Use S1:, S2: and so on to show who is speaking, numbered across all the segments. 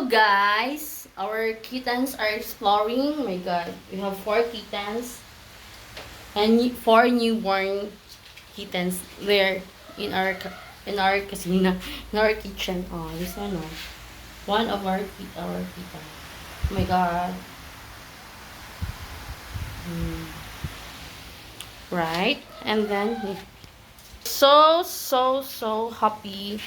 S1: guys, our kittens are exploring. Oh my god, we have 4 kittens and 4 newborn kittens there in our casino, in our kitchen. Oh, this one, oh, one of our kitten. Oh my god. Right, and then so happy.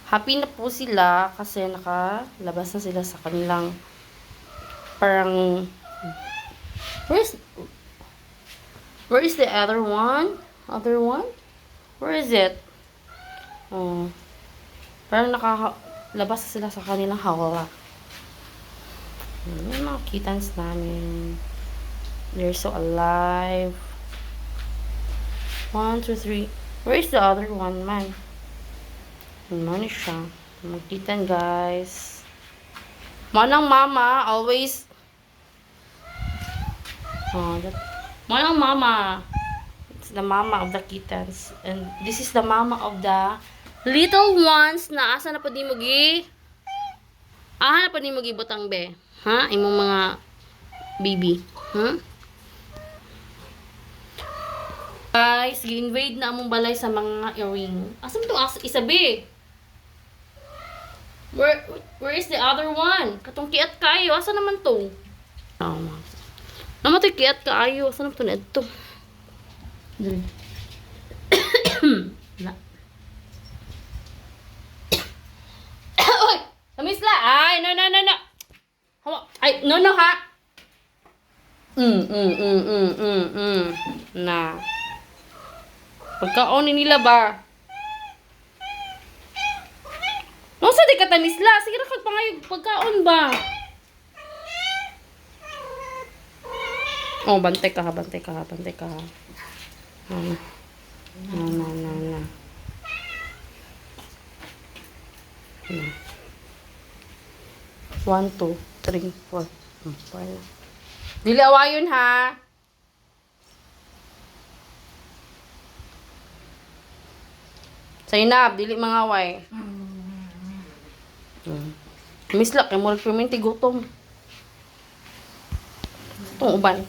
S1: Happy na po sila kasi nakalabas na sila sa kanilang parang where is the other one? Where is it? Oh, parang nakalabas na sila sa kanilang hawla. Yung mga kittens namin. They're so alive. 1, 2, 3. Where is the other one, man? Ano siya? Magkitan, guys. Manang mama, always. Oh, Manang mama. It's the mama of the kittens. And this is the mama of the little ones na asa na pa di mo gi. Na pa di mo gi butang be. Ha? Imong mga baby. Ha? Guys, gi-invade na among balay sa mga earring. Asa mo itong isabi? Where is the other one? Katong kiat kayo. Asa naman to? Naman to kiat kaayo. Asa naman to na ito? Dali. Oy! Kamisla! Ay, no. Ay, no, ha? Na. Pagkaon nila ba? No, sa di katamisla. Sige na kagpangayog pagkaon ba? Oh, bantay ka ha. Na. 1, 2, 3, 4. Dili awayon ha. Sainab, dili mga away. Misla, kay mo nagpiminti gutom. Itong uban.